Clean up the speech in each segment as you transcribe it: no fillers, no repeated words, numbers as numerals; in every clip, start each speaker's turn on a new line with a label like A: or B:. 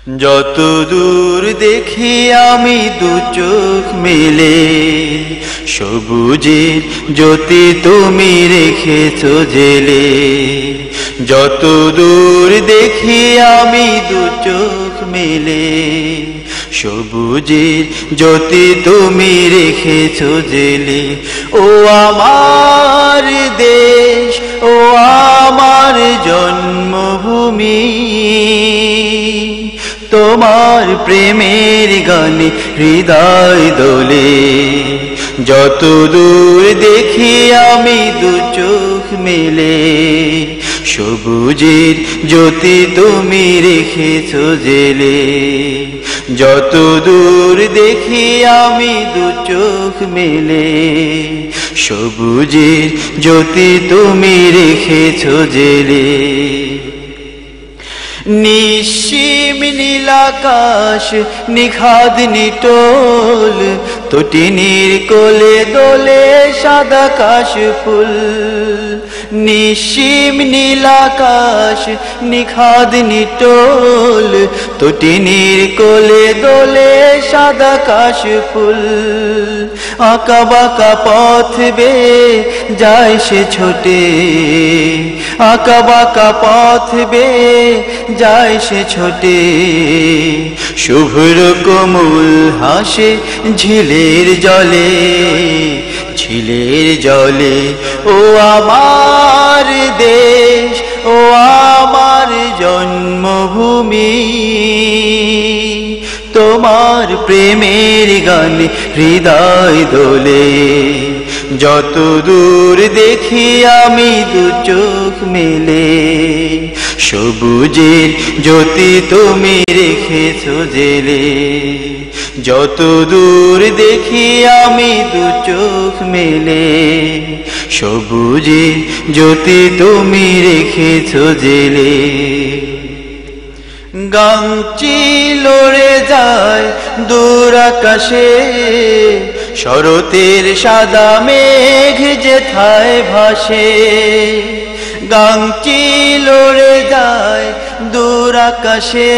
A: যত দূর দেখি আমি দু চোখ মেলে, সবুজের জ্যোতি তুমি রেখেছো জেলে। যত দূর দেখি আমি দু চোখ মেলে, সবুজের জ্যোতি তুমি রেখেছো জেলে। ও আমার দেশ, ও আমার জন্মভূমি, তোমার প্রেমের গানে হৃদয় দোলে। যত দূর দেখি আমি দু চোখ মেলে, সবুজের জ্যোতি তুমি রেখেছো জেলে। যত দূর দেখি আমি দু চোখ মেলে, সবুজের জ্যোতি তুমি রেখেছো জেলে। নিশিম নীলাকাশ নিখাদ নিটোল, তটিনীর কোলে দোলে সাদা কাশ ফুল। নিশিম নীলাকাশ নিখাদ নিটোল, তটিনীর কোলে দোলে সাদা কাশ ফুল। আঁকা বাঁকা পথ বেয়ে যায় সে ছোটে, আঁকা বাঁকা পথ বেয়ে যায় সে ছোটে। শুভ্র কোমল হাসে ঝিলের জলে, ঝিলের জলে। ও আমার দেশ, ও আমার জন্মভূমি, তোমার প্রেমের গানে হৃদয় দোলে। যত দূর দেখি আমি দু চোখ মেলে, সবুজের জ্যোতি তুমি রেখেছো জেলে। যত দূর দেখি আমি দু চোখ মেলে, সবুজের জ্যোতি তুমি রেখেছো জেলে। গাংচি লড়ে যায় দূর আকাশে, শরতের সাদা মেঘ যেথায় ভাসে। গাংচি লড়ে যায় দূর আকাশে,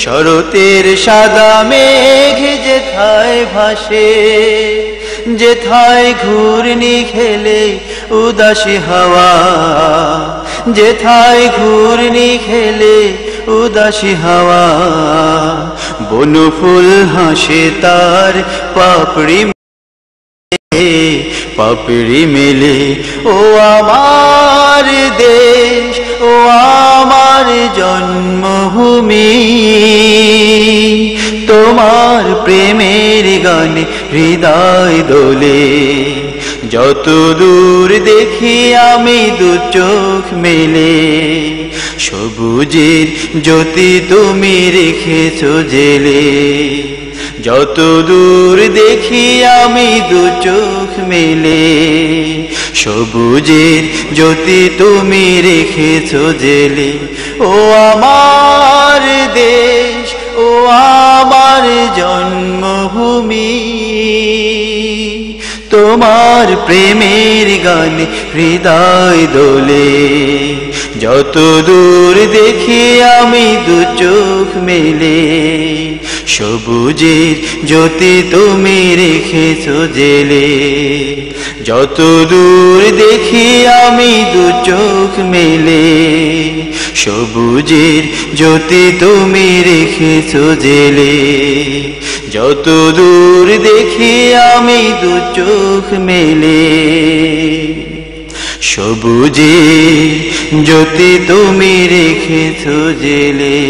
A: শরতের সাদা মেঘ যেথায় ভাসে। যেথায় ঘূর্ণি খেলে উদাসী হাওয়া, যেথায় ঘূর্ণি খেলে উদাসী হাওয়া। বনফুল হাসে তার পাপড়ি পাপড়ি মেলে। ও আমার দেশ, ও আমার জন্মভূমি, তোমার প্রেমের গানে হৃদয় দোলে। যত দূর দেখি আমি দু চোখ মেলে, সবুজের জ্যোতি তুমি রেখেছো জেলে। যত দূর দেখি আমি দু চোখ মেলে, সবুজের জ্যোতি তুমি রেখেছো জেলে। ও আমার দেশ, ও আমার জন্মভূমি, তোমার প্রেমের গানে হৃদয় দোলে। যত দূর দেখি আমি দু চোখ মেলে, সবুজের জ্যোতি তুমি রেখেছো জেলে। যত দূর দেখি আমি দু চোখ মেলে, সবুজের জ্যোতি তুমি রেখেছো জেলে। যত দূর দেখি আমি দু চোখ মেলে, সবুজের জ্যোতি তুমি রেখেছো জেলে।